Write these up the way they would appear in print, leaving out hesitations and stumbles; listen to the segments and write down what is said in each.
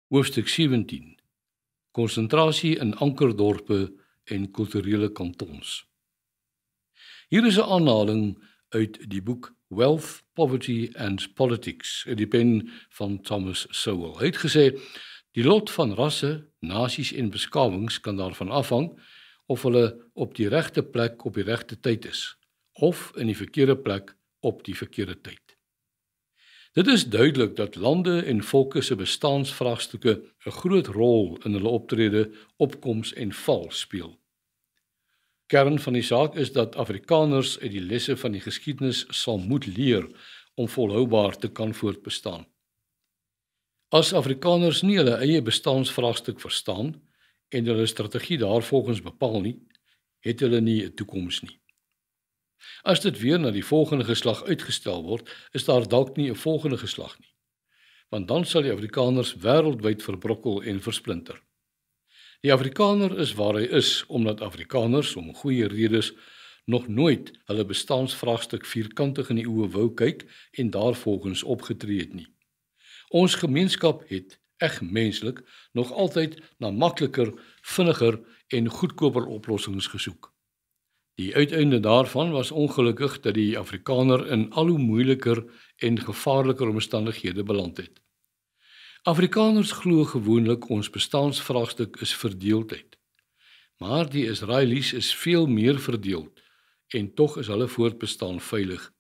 Hoofstuk 17. Konsentrasie in ankerdorpe en kulturele kantons. Hier is 'n aanhaling uit die boek Wealth, Poverty and Politics, uit die pen van Thomas Sowell. Hy het gesê, die lot van rasse, nasies en beskawings kan daarvan afhang of hulle op die regte plek op die regte tyd is, of in die verkeerde plek op die verkeerde tyd. Dit is duidelik dat lande en volke se bestaansvraagstukke 'n groot rol in hulle optrede, opkoms en val speel. Kern van die saak is dat Afrikaners uit die lesse van die geskiedenis sal moet leer om volhoubaar te kan voortbestaan. As Afrikaners nie hulle eie bestaansvraagstuk verstaan en hulle strategie daarvolgens bepaal nie, het hulle nie 'n toekoms nie. As dit weer na die volgende geslag uitgestel word, is daar dalk nie 'n volgende geslag nie, want dan sal die Afrikaners wêreldwyd verbrokkel en versplinter. Die Afrikaner is waar hy is, omdat Afrikaners, om goeie redes, nog nooit hulle bestaansvraagstuk vierkantig in die oë wou kyk en daarvolgens opgetree het nie. Ons gemeenskap het, eg menslik, nog altyd na makliker, vinniger en goedkoper oplossings gesoek. Die uiteinde daarvan was ongelukkig dat die Afrikaner in al hoe moeiliker en gevaarliker omstandighede beland het. Afrikaners glo gewoonlik ons bestaansvraagstuk is verdeeldheid, maar die Israelies is veel meer verdeeld en tog is hulle voortbestaan veilig.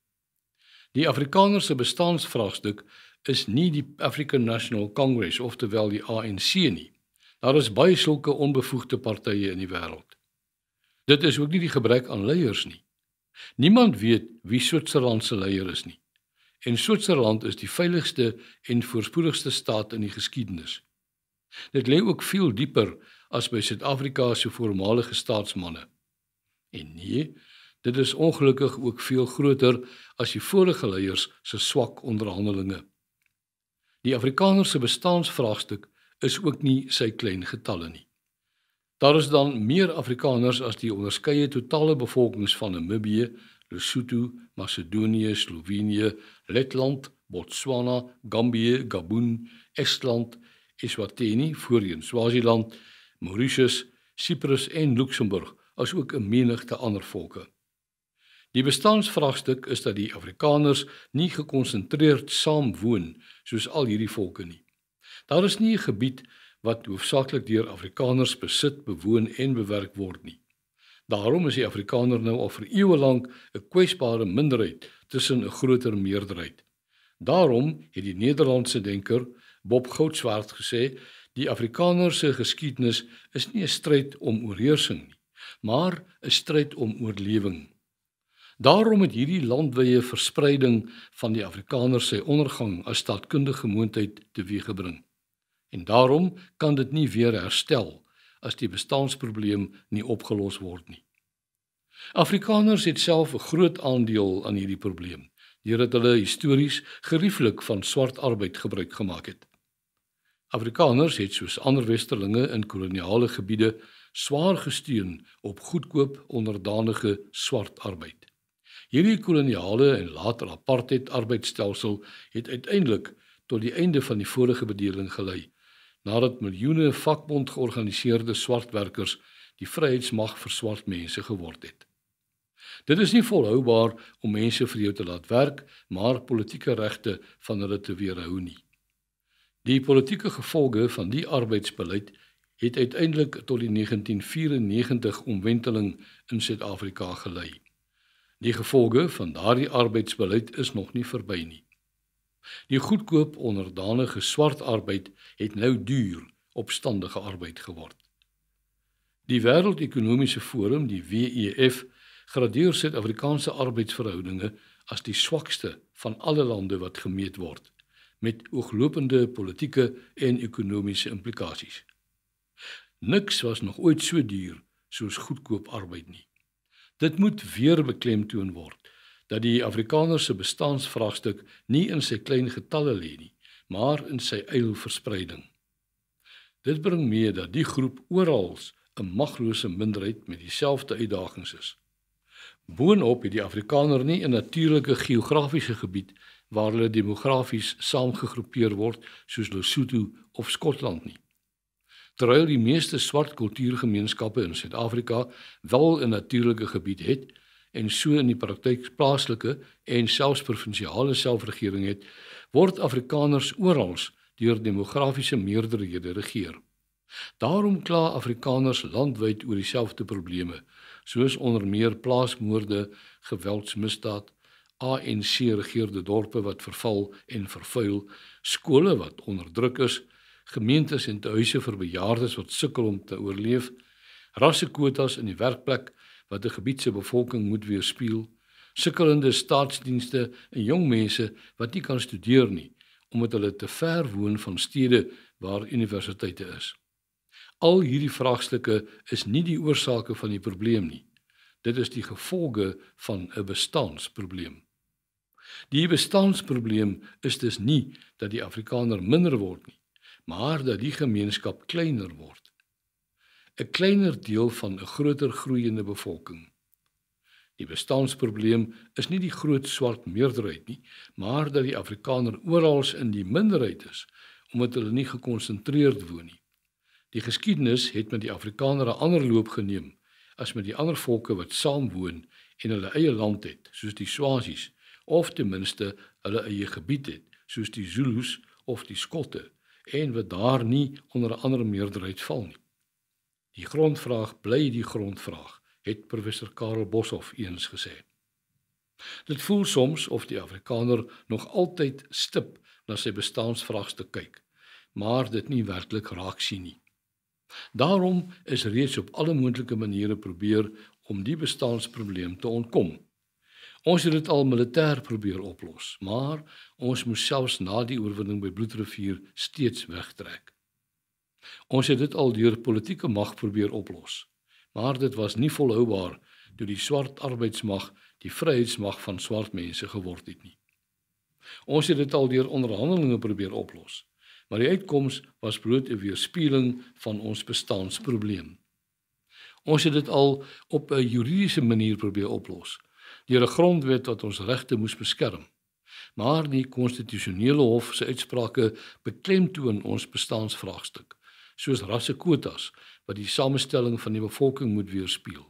Die Afrikaner se bestaansvraagstuk is nie die African National Congress, oftewel die ANC nie. Daar is baie sulke onbevoegde partye in die wêreld. Dit is ook nie die gebrek aan leiers nie. Niemand weet wie Switserland se leier is nie. En Switserland is die veiligste en voorspoedigste staat in die geskiedenis. Dit lê ook veel dieper as by Suid-Afrika se voormalige staatsmanne. En nee, dit is ongelukkig ook veel groter as die vorige leiers se swak onderhandelinge. Die Afrikaner se bestaansvraagstuk is ook nie sy klein getalle nie. Daar is dan meer Afrikaners as die onderskeie totale bevolkings van Namibië, Lesotho, Macedonië, Slovenië, Letland, Botswana, Gambië, Gabon, Estland, Eswatini, voorheen Swaziland, Mauritius, Cyprus en Luxemburg, as ook 'n menigte ander volke. Die bestaansvraagstuk is dat die Afrikaners nie gekonsentreerd saamwoon soos al hierdie volke nie. Daar is nie 'n gebied wat hoofsaaklik deur Afrikaners besit, bewoon en bewerk word nie. Daarom is die Afrikaner nou al vir eeue lank 'n kwesbare minderheid tussen 'n groter meerderheid. Daarom het die Nederlandse denker Bob Goudswaard gesê, die Afrikaner se geskiedenis is nie 'n stryd om oorheersing nie, maar 'n stryd om oorlewing. Daarom het hierdie landwye verspreiding van die Afrikaner sy ondergang as staatkundige moondheid teweeggebring. En daarom kan dit nie weer herstel as die bestaansprobleem nie opgelos word nie. Afrikaners het self 'n groot aandeel aan hierdie probleem, deurdat hulle histories gerieflik van swart arbeid gebruik gemaak het. Afrikaners het soos ander westerlinge in koloniale gebiede swaar gesteun op goedkoop onderdanige swart arbeid. Hierdie koloniale en later apartheid arbeidsstelsel het uiteindelik tot die einde van die vorige bedeling gelei, nadat miljoene vakbond georganiseerde swartwerkers die vryheidsmag vir swart mense geword het. Dit is nie volhoubaar om mense vir jou te laat werk, maar politieke regte van hulle te weerhou nie. Die politieke gevolge van die arbeidsbeleid het uiteindelik tot die 1994 omwenteling in Suid-Afrika gelei. Die gevolge van daardie arbeidsbeleid is nog nie verby nie. Die goedkoop onderdanige swart arbeid het nou duur, opstandige arbeid geword. Die Wêreldekonomiese Forum, die WEF, gradeer Suid-Afrikaanse arbeidsverhoudinge as die swakste van alle lande wat gemeet word, met ooglopende politieke en ekonomiese implikasies. Niks was nog ooit so duur soos goedkoop arbeid nie. Dit moet weer beklemtoon word, dat die Afrikaner se bestaansvraagstuk nie in sy klein getalle lê nie, maar in sy eilverspreiding. Dit bring mee dat die groep oral 'n maglose minderheid met dieselfde uitdagings is. Boonop het die Afrikaner nie 'n natuurlike geografiese gebied waar hulle demografies saamgegroepeer word soos Lesotho of Skotland nie. Terwyl die meeste swart kultuurgemeenskappe in Suid-Afrika wel 'n natuurlike gebied het en so in die praktyk plaaslike en selfs provinsiale selfregering het, word Afrikaners oral deur demografiese meerderhede regeer. Daarom kla Afrikaners landwyd oor dieselfde probleme, soos onder meer plaasmoorde, geweldsmisdaad, ANC-regeerde dorpe wat verval en vervuil, skole wat onderdruk is, gemeentes en tehuise vir bejaardes wat sukkel om te oorleef, rassekwotas in die werkplek wat 'n gebied se bevolking moet weerspieël, sukkelende staatsdienste en jong mense wat nie kan studeer nie, omdat hulle te ver woon van stede waar universiteite is. Al hierdie vraagstukke is nie die oorsake van die probleem nie. Dit is die gevolge van 'n bestaansprobleem. Die bestaansprobleem is dus nie dat die Afrikaner minder word nie, maar dat die gemeenskap kleiner word. 'n Kleiner deel van 'n groter groeiende bevolking. Die bestaansprobleem is nie die groot swart meerderheid nie, maar dat die Afrikaner oral in die minderheid is, omdat hulle nie gekonsentreerd woon nie. Die geskiedenis het met die Afrikaner 'n ander loop geneem as met die ander volke wat saam woon en hulle eie land het, soos die Swazis, of ten minste hulle eie gebied het, soos die Zulus of die Skotte, en wat daar nie onder 'n ander meerderheid val nie. Die grondvraag bly die grondvraag, het professor Karel Boshoff eens gesê. Dit voel soms of die Afrikaner nog altyd stip na sy bestaansvraagstuk kyk, maar dit nie werklik raak sien nie. Daarom is reeds op alle moontlike maniere probeer om die bestaansprobleem te ontkom. Ons het dit al militêr probeer oplos, maar ons moes selfs na die oorwinning by Bloedrivier steeds wegtrek. Ons het dit al deur politieke mag probeer oplos, maar dit was nie volhoubaar toe die swart arbeidsmag die vryheidsmag van swart mense geword het nie. Ons het dit al deur onderhandelinge probeer oplos, maar die uitkoms was bloot 'n weerspieëling van ons bestaansprobleem. Ons het dit al op 'n juridiese manier probeer oplos, deur 'n grondwet wat ons regte moes beskerm, maar die konstitusionele hof se uitsprake beklemtoon ons bestaansvraagstuk, soos rassekwotas wat die samestelling van die bevolking moet weerspieël,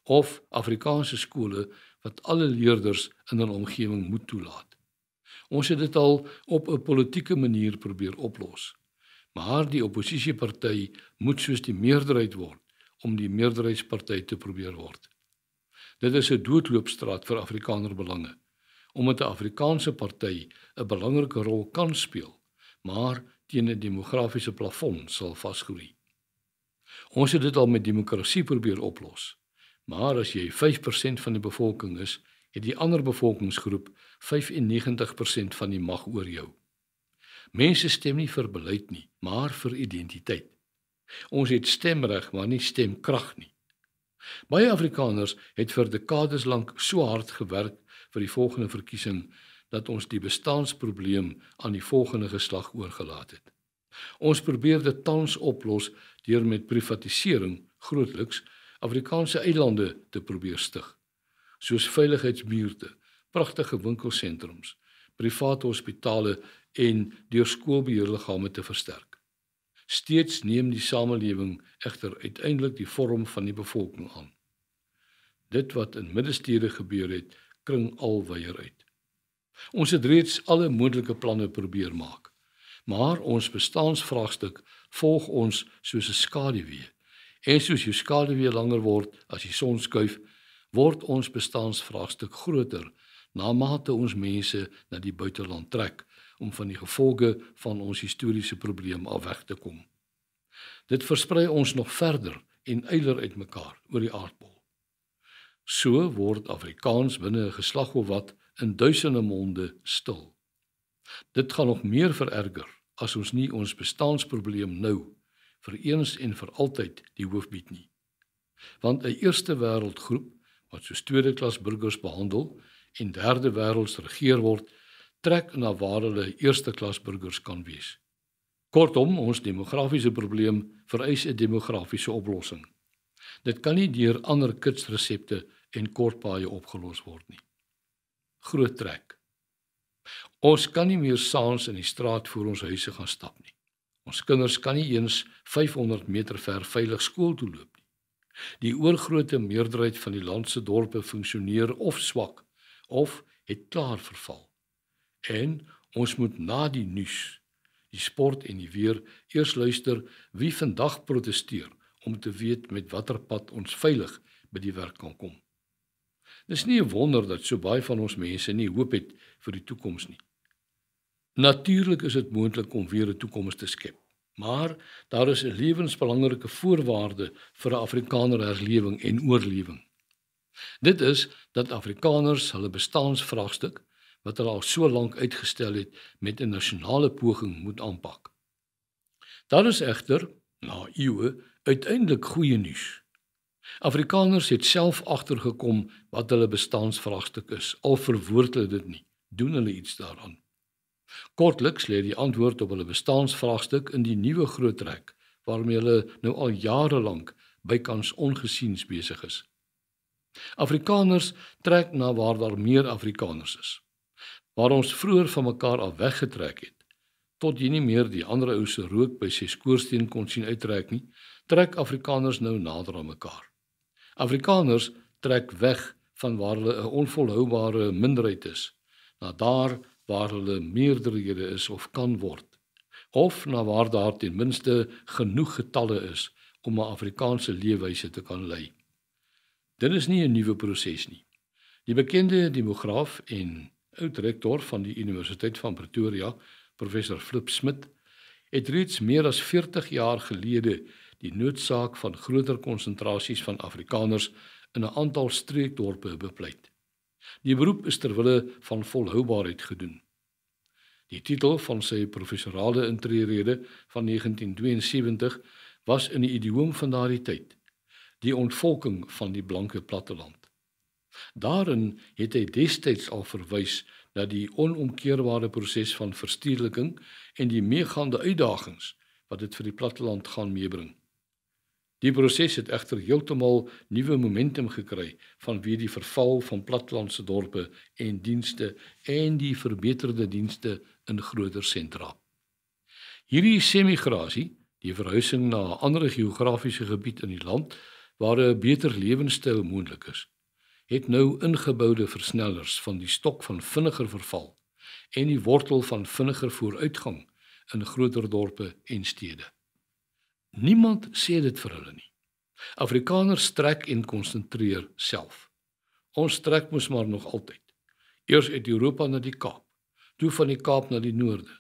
of Afrikaanse skole wat alle leerders in 'n omgewing moet toelaat. Ons het dit al op 'n politieke manier probeer oplos, maar die oppositieparty moet soos die meerderheid word om die meerderheidsparty te probeer word. Dit is 'n doodloopstraat vir Afrikaner belange, omdat 'n Afrikaanse party 'n belangrike rol kan speel, maar teen 'n demografiese plafon sal vasgroei. Ons het dit al met demokrasie probeer oplos, maar as jy 5% van die bevolking is, het die ander bevolkingsgroep 95% van die mag oor jou. Mense stem nie vir beleid nie, maar vir identiteit. Ons het stemreg, maar nie stemkrag nie. Baie Afrikaners het vir dekades lank so hard gewerk vir die volgende verkiesing dat ons die bestaansprobleem aan die volgende geslag oorgelaat het. Ons probeer dit tans oplos deur met privatisering grootliks Afrikaanse eilande te probeer stig, soos veiligheidsbuurte, pragtige winkelsentrums, private hospitale en deur skoolbeheerliggame te versterk. Steeds neem die samelewing egter uiteindelik die vorm van die bevolking aan. Dit wat in middestede gebeur het, kring alwyer uit. Ons het reeds alle moontlike planne probeer maak, maar ons bestaansvraagstuk volg ons soos 'n skaduwee. En soos jou skaduwee langer word as die son skuif, word ons bestaansvraagstuk groter na mate ons mense na die buiteland trek om van die gevolge van ons historiese probleem af weg te kom. Dit versprei ons nog verder en eiler uitmekaar oor die aardbol. So word Afrikaans binne 'n geslag of wat in duisende monde stil. Dit gaan nog meer vererger as ons nie ons bestaansprobleem nou vir eens en vir altyd die hoof bied nie. Want 'n eerste wêreldgroep wat soos tweede klas burgers behandel en derde wêrelds regeer word, trek na waar hulle eerste klas burgers kan wees. Kortom, ons demografiese probleem vereis 'n demografiese oplossing. Dit kan nie deur ander kitsresepte en kortpaaie opgelos word nie. Groot trek. Ons kan nie meer saans in die straat voor ons huise gaan stap nie. Ons kinders kan nie eens 500 meter ver veilig skool toe loop nie. Die oorgrootste meerderheid van die land se dorpe funksioneer of swak of het klaar verval. En ons moet na die nuus, die sport en die weer eers luister wie vandag protesteer om te weet met watter pad ons veilig by die werk kan kom. Dis nie 'n wonder dat so baie van ons mense nie hoop het vir die toekoms nie. Natuurlik is dit moontlik om weer 'n toekoms te skep, maar daar is 'n lewensbelangrike voorwaarde vir 'n Afrikaner herlewing en oorlewing. Dit is dat Afrikaners hulle bestaansvraagstuk wat hulle al so lank uitgestel het met 'n nasionale poging moet aanpak. Daar is egter, na eeue, uiteindelik goeie nuus. Afrikaners het self agtergekom wat hulle bestaansvraagstuk is, al verwoord hulle dit nie, doen hulle iets daaraan. Kortliks lê die antwoord op hulle bestaansvraagstuk in die nuwe groot trek, waarmee hulle nou al jare lank bykans ongesiens besig is. Afrikaners trek na waar daar meer Afrikaners is. Waar ons vroeër van mekaar af weggetrek het, tot jy nie meer die ander ou se rook by sy skoorsteen kon sien uittrek nie, trek Afrikaners nou nader aan mekaar. Afrikaners trek weg van waar hulle 'n onvolhoubare minderheid is, na daar waar hulle meerderhede is of kan word, of na waar daar ten minste genoeg getalle is om 'n Afrikaanse leefwyse te kan lei. Dit is nie 'n nuwe proses nie. Die bekende demograaf en oud-rektor van die Universiteit van Pretoria, professor Flip Smith, het reeds meer as 40 jaar gelede die noodsaak van groter konsentrasies van Afrikaners in 'n aantal streekdorpe bepleit. Die beroep is ter wille van volhoubaarheid gedoen. Die titel van sy professorale intrede van 1972 was in die idioom van daardie tyd, die ontvolking van die blanke platteland. Daarin het hy destyds al verwys na die onomkeerbare proses van verstedeliking en die meegaande uitdagings wat dit vir die platteland gaan meebring. Die proses het egter heeltemal nuwe momentum gekry vanweë die verval van plattelandse dorpe en dienste en die verbeterde dienste in groter sentra. Hierdie semigrasie, die verhuising na 'n ander geografiese gebied in die land waar 'n beter lewenstyl moontlik is, het nou ingeboude versnellers van die stok van vinniger verval en die wortel van vinniger vooruitgang in groter dorpe en stede. Niemand sê dit vir hulle nie. Afrikaners trek en konsentreer self. Ons trek mos maar nog altyd. Eers uit Europa na die Kaap, toe van die Kaap na die noorde,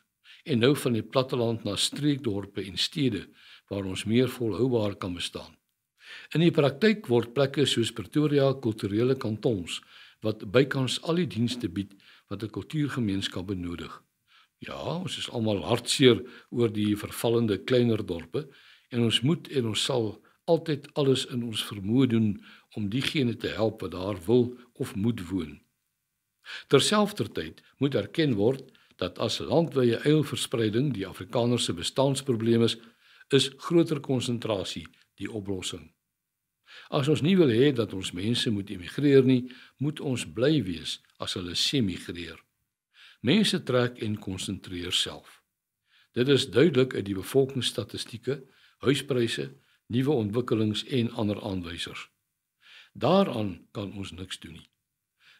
en nou van die platteland na streekdorpe en stede waar ons meer volhoubaar kan bestaan. In die praktyk word plekke soos Pretoria kulturele kantons wat bykans al die dienste bied wat 'n kultuurgemeenskap benodig. Ja, ons is almal hartseer oor die vervallende kleiner dorpe en ons moet en ons sal altyd alles in ons vermoë doen om diegene te help wat daar wil of moet woon. Terselfdertyd moet erken word dat as landwye eilverspreiding die Afrikaner se bestaansprobleem is groter konsentrasie die oplossing. As ons nie wil hê dat ons mense moet emigreer nie, moet ons bly wees as hulle semigreer. Mense trek en konsentreer self. Dit is duidelik uit die bevolkingsstatistieke, huispryse, nuwe ontwikkelings en ander aanwysers. Daaraan kan ons niks doen nie.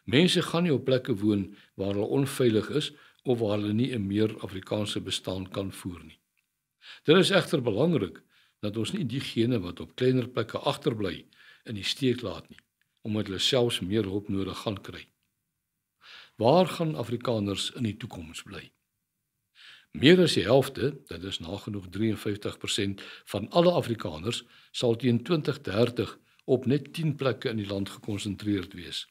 Mense gaan nie op plekke woon waar hulle onveilig is of waar hulle nie 'n meer Afrikaanse bestaan kan voer nie. Dit is egter belangrik dat ons nie diegene wat op kleiner plekke agterbly in die steek laat nie, omdat hulle selfs meer hulp nodig gaan kry. Waar gaan Afrikaners in die toekoms bly? Meer as die helfte, dit is nagenoeg 53% van alle Afrikaners, sal teen 2030 op net 10 plekke in die land gekonsentreerd wees.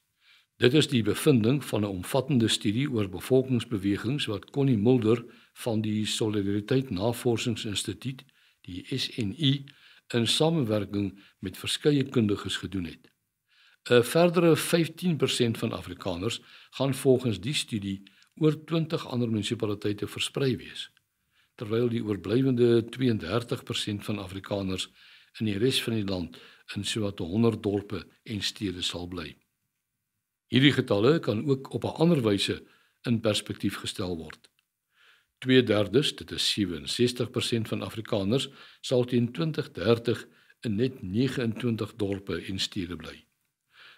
Dit is die bevinding van 'n omvattende studie oor bevolkingsbewegings wat Connie Mulder van die Solidariteit Navorsingsinstituut, die SNI, in samewerking met verskeie kundiges gedoen het. 'n Verdere 15% van Afrikaners gaan volgens die studie oor 20 ander munisipaliteite versprei wees, terwyl die oorblywende 32% van Afrikaners in die res van die land in sowat 100 dorpe en stede sal bly. Hierdie getalle kan ook op 'n ander wyse in perspektief gestel word. 2/3, dit is 67% van Afrikaners, sal teen 2030 in net 29 dorpe en stede bly.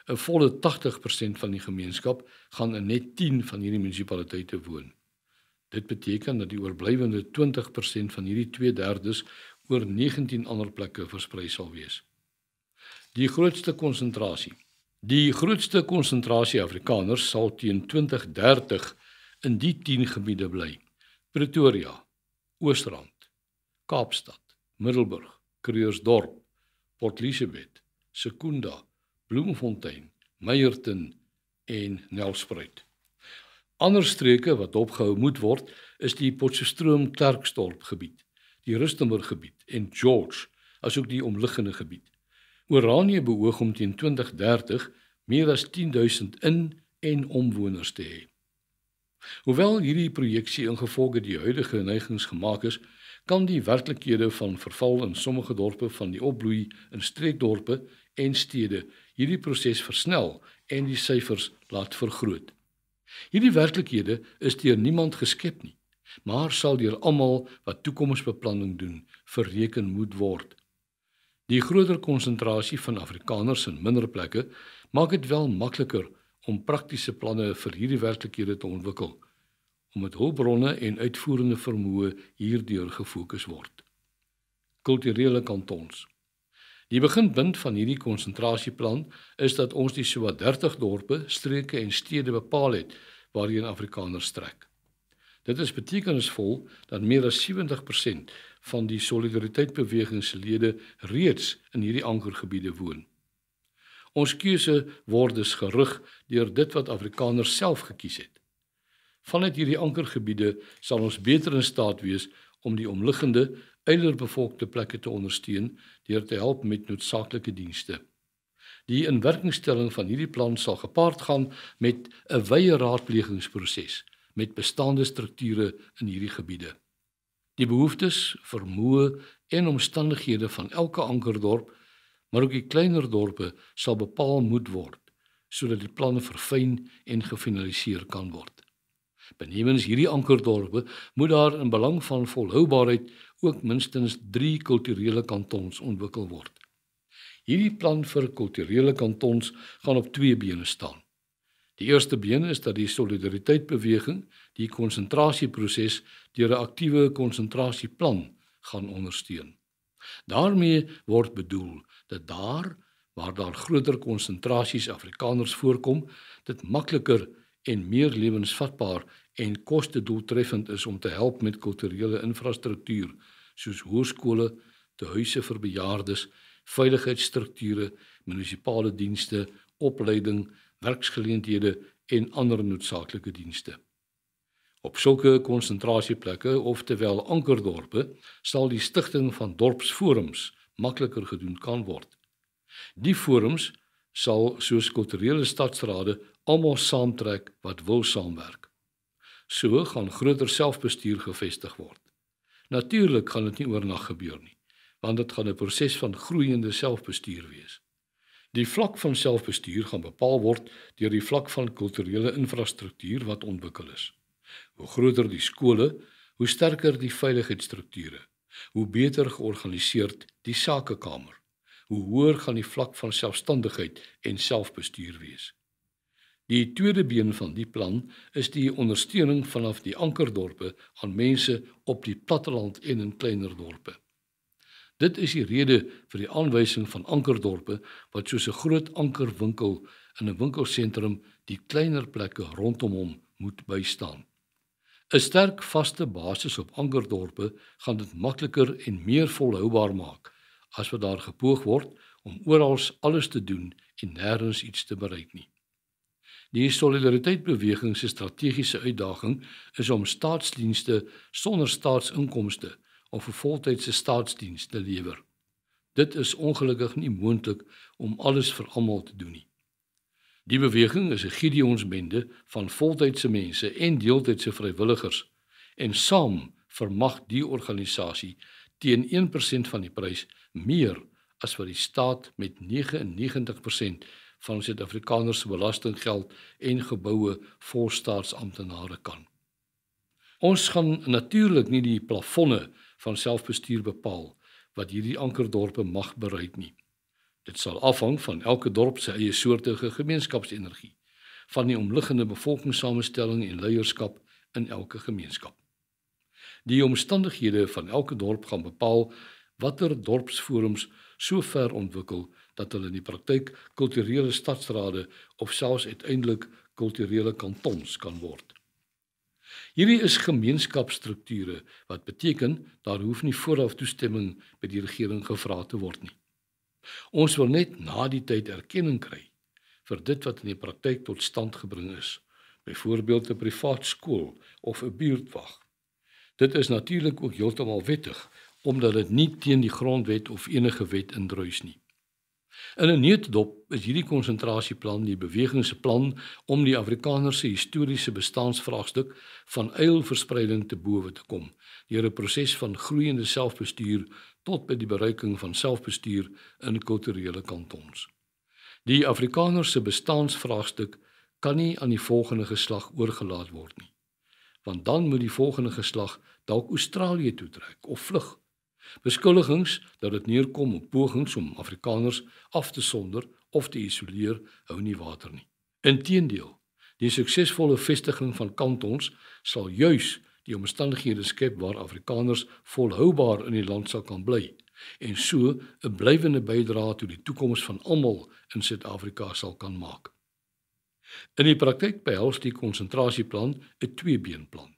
'n Volle 80% van die gemeenskap gaan in net 10 van hierdie munisipaliteite woon. Dit beteken dat die oorblywende 20% van hierdie 2/3 oor 19 ander plekke versprei sal wees. Die grootste konsentrasie Afrikaners sal teen 2030 in die 10 gebiede bly: Pretoria, Oosrand, Kaapstad, Middelburg, Krugersdorp, Port Elizabeth, Secunda, Bloemfontein, Meyerton en Nelspruit. Ander streke wat opgehou moet word is die Potchefstroom-Klerksdorp gebied, die Rustenburg gebied en George, asook die omliggende gebied. Oranje beoog om teen 2030 meer as 10.000 in- en omwoners te hê. Hoewel hierdie projeksie ingevolge die huidige neigings gemaak is, kan die werklikhede van verval in sommige dorpe van die opbloei in streekdorpe en stede hierdie proses versnel en die syfers laat vergroot. Hierdie werklikhede is deur niemand geskep nie, maar sal deur almal wat toekomsbeplanning doen, verreken moet word. Die groter konsentrasie van Afrikaners in minder plekke maak dit wel makliker om praktiese planne vir hierdie werklikhede te ontwikkel, omdat hulpbronne en uitvoerende vermoë hierdeur gefokus word. Kulturele kantons. Die beginpunt van hierdie konsentrasieplan is dat ons die sowat 30 dorpe, streke en stede bepaal het waarheen Afrikaners trek. Dit is betekenisvol dat meer as 70% van die solidariteitsbewegingslede reeds in hierdie ankergebiede woon. Ons keuse word dus gerig deur dit wat Afrikaners self gekies het. Vanuit hierdie ankergebiede sal ons beter in staat wees om die omliggende, eilerbevolkte plekke te ondersteun deur te help met noodsaaklike dienste. Die inwerkingstelling van hierdie plan sal gepaard gaan met 'n wye raadplegingsproses met bestaande strukture in hierdie gebiede. Die behoeftes, vermoë en omstandighede van elke ankerdorp, maar ook die kleiner dorpe sal bepaal moet word, sodat die planne verfyn en gefinaliseer kan word. Benewens hierdie ankerdorpe moet daar in belang van volhoubaarheid ook minstens 3 kulturele kantons ontwikkel word. Hierdie plan vir kulturele kantons gaan op 2 bene staan. Die eerste been is dat die solidariteitsbeweging die konsentrasieproses deur 'n aktiewe konsentrasieplan gaan ondersteun. Daarmee word bedoel dat daar waar daar groter konsentrasies Afrikaners voorkom, dit makliker en meer lewensvatbaar en kostedoeltreffend is om te help met kulturele infrastruktuur soos hoërskole, tehuise vir bejaardes, veiligheidsstrukture, munisipale dienste, opleiding, werksgeleenthede en ander noodsaaklike dienste. Op sulke konsentrasieplekke, oftewel ankerdorpe, sal die stigting van dorpsforums makliker gedoen kan word. Die forums sal soos kulturele stadsrade almal saamtrek wat wil saamwerk. So gaan groter selfbestuur gevestig word. Natuurlik gaan dit nie oornag gebeur nie, want dit gaan 'n proses van groeiende selfbestuur wees. Die vlak van selfbestuur gaan bepaal word deur die vlak van kulturele infrastruktuur wat ontwikkel is. Hoe groter die skole, hoe sterker die veiligheidsstrukture, hoe beter georganiseerd die sakekamer, hoe hoër gaan die vlak van selfstandigheid en selfbestuur wees. Die tweede been van die plan is die ondersteuning vanaf die ankerdorpe aan mense op die platteland en in kleiner dorpe. Dit is die rede vir die aanwysing van ankerdorpe wat soos 'n groot ankerwinkel in 'n winkelsentrum die kleiner plekke rondom hom moet bystaan. 'n Sterk vaste basis op ankerdorpe gaan dit makliker en meer volhoubaar maak as wat daar gepoog word om oral alles te doen en nêrens iets te bereik nie. Die solidariteitsbeweging se strategiese uitdaging is om staatsdienste sonder staatsinkomste of 'n voltydse staatsdiens te lewer. Dit is ongelukkig nie moontlik om alles vir almal te doen nie. Die beweging is 'n Gideonsbende van voltydse mense en deeltydse vrywilligers en saam vermag die organisasie teen 1% van die prys meer as wat die staat met 99% van Suid-Afrikaners se belastinggeld en geboue vol staatsamptenare kan. Ons gaan natuurlik nie die plafonne van selfbestuur bepaal wat hierdie ankerdorpe mag bereik nie. Dit sal afhang van elke dorp se eie soortige gemeenskapsenergie, van die omliggende bevolkingssamestelling en leierskap in elke gemeenskap. Die omstandighede van elke dorp gaan bepaal watter dorpsforums so ver ontwikkel dat hulle in die praktyk kulturele stadsrade of selfs uiteindelik kulturele kantons kan word. Hierdie is gemeenskapsstrukture wat beteken daar hoef nie vooraf toestemming by die regering gevra te word nie. Ons wil net na die tyd erkenning kry vir dit wat in die praktyk tot stand gebring is, byvoorbeeld 'n privaat skool of 'n buurtwag. Dit is natuurlik ook heeltemal wettig, omdat dit nie teen die grondwet of enige wet indruis nie. In 'n neutdop is hierdie konsentrasieplan die beweging se plan om die Afrikaner se historiese bestaansvraagstuk van eilverspreiding te bowe te kom, deur 'n proses van groeiende selfbestuur tot by die bereiking van selfbestuur in kulturele kantons. Die Afrikaner se bestaansvraagstuk kan nie aan die volgende geslag oorgelaat word nie, want dan moet die volgende geslag dalk Australië toe trek of vlug. Beskuldigings dat dit neerkom op pogings om Afrikaners af te sonder of te isoleer hou nie water nie. Inteendeel, die suksesvolle vestiging van kantons sal juis die omstandighede skep waar Afrikaners volhoubaar in die land sal kan bly en so 'n blywende bydrae tot die toekoms van almal in Suid-Afrika sal kan maak. In die praktyk behels die konsentrasieplan 'n tweebeenplan.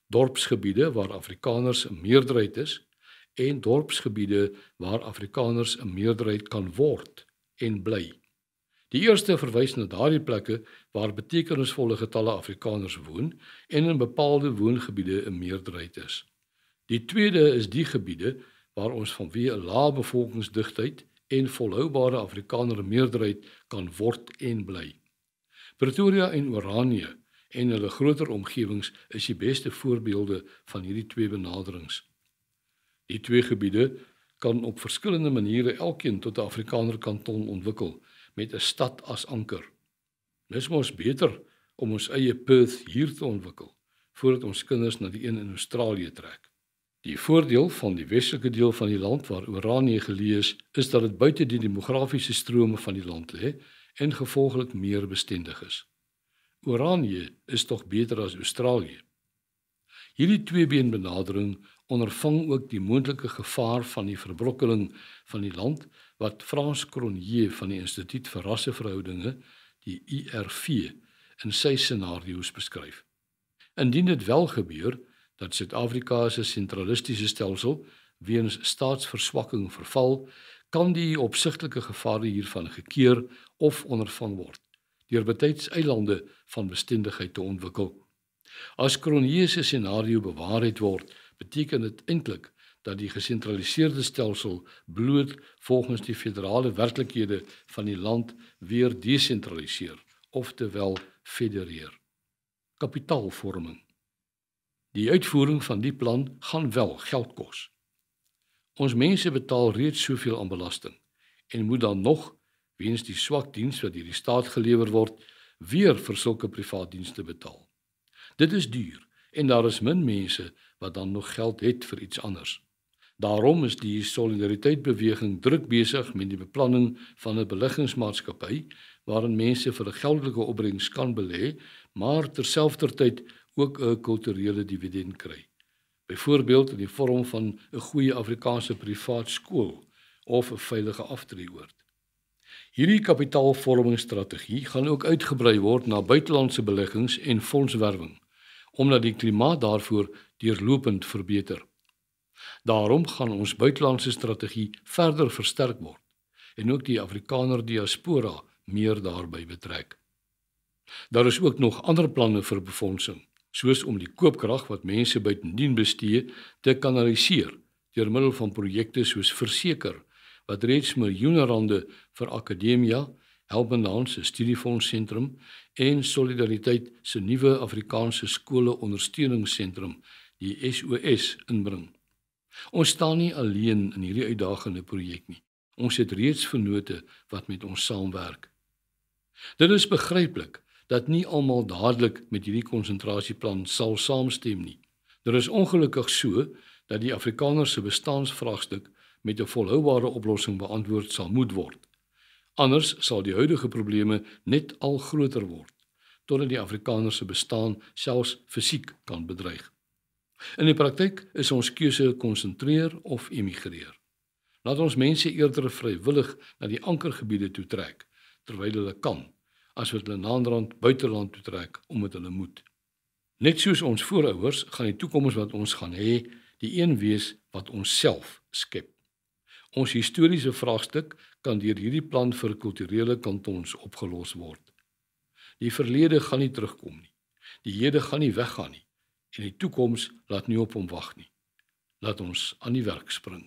Dorpsgebiede waar Afrikaners 'n meerderheid is en dorpsgebiede waar Afrikaners 'n meerderheid kan word en bly. Die eerste verwys na daardie plekke waar betekenisvolle getalle Afrikaners woon en in bepaalde woongebiede 'n meerderheid is. Die tweede is die gebiede waar ons vanweë 'n lae bevolkingsdigtheid en volhoubare Afrikaner meerderheid kan word en bly. Pretoria en Oranje en hulle groter omgewings is die beste voorbeelde van hierdie twee benaderings. Die twee gebiede kan op verskillende maniere elkeen tot 'n Afrikaner kanton ontwikkel met 'n stad as anker. Dis mos beter om ons eie Perth hier te ontwikkel voordat ons kinders na die een in Australië trek. Die voordeel van die westelike deel van die land waar Oranje geleë is dat dit buite die demografiese strome van die land lê en gevolglik meer bestendig is. Oranje is tog beter as Australië. Hierdie tweebeenbenadering ondervang ook die moontlike gevaar van die verbrokkeling van die land wat Frans Cronje van die Instituut vir Rasseverhoudinge, die IRV, in sy scenario's beskryf. Indien dit wel gebeur dat Suid-Afrika se sentralistiese stelsel weens staatsverswakking verval, kan die opsigtelike gevare hiervan gekeer of ondervang word deur betyds eilande van bestendigheid te ontwikkel. As Cronje se scenario bewaarheid word, beteken dit eintlik dat die gesentraliseerde stelsel bloot volgens die federale werklikhede van die land weer desentraliseer, oftewel federeer. Kapitaalvorming. Die uitvoering van die plan gaan wel geld kos. Ons mense betaal reeds soveel aan belasting en moet dan nog, weens die swak diens wat deur die staat gelewer word, weer vir sulke privaat dienste betaal. Dit is duur en daar is min mense wat dan nog geld het vir iets anders. Daarom is die solidariteitsbeweging druk besig met die beplanning van 'n beleggingsmaatskappy waarin mense vir 'n geldelike opbrengs kan belê, maar terselfdertyd ook 'n kulturele dividend kry. Byvoorbeeld in die vorm van 'n goeie Afrikaanse privaat skool of 'n veilige aftreeoord. Hierdie kapitaalvormingsstrategie gaan ook uitgebrei word na buitelandse beleggings en fondswerwing, omdat die klimaat daarvoor deurlopend verbeter. Daarom gaan ons buitelandse strategie verder versterk word en ook die Afrikaner diaspora meer daarby betrek. Daar is ook nog ander planne vir befondsing, soos om die koopkrag wat mense buitendien bestee te kanaliseer deur middel van projekte soos Verseker, wat reeds miljoene rande vir Akademia, Helpende Hand se studiefondsentrum en Solidariteit se nuwe Afrikaanse skole ondersteuningssentrum, die SOS, inbring. Ons staan nie alleen in hierdie uitdagende projek nie. Ons het reeds vennote wat met ons saamwerk. Dit is begryplik dat nie almal dadelik met hierdie konsentrasieplan sal saamstem nie. Dit is ongelukkig so dat die Afrikaner se bestaansvraagstuk met 'n volhoubare oplossing beantwoord sal moet word. Anders sal die huidige probleme net al groter word, totdat die Afrikaner se bestaan selfs fisiek kan bedreig. In die praktyk is ons keuse konsentreer of emigreer. Laat ons mense eerder vrywillig na die ankergebiede toe trek, terwyl hulle kan, as wat hulle naderhand buiteland toe trek omdat hulle moet. Net soos ons voorouers gaan die toekoms wat ons gaan hê, die een wees wat ons self skep. Ons historiese vraagstuk kan deur hierdie plan vir kulturele kantons opgelos word. Die verlede gaan nie terugkom nie. Die hede gaan nie weggaan nie. En die toekoms laat nie op hom wag nie. Laat ons aan die werk spring.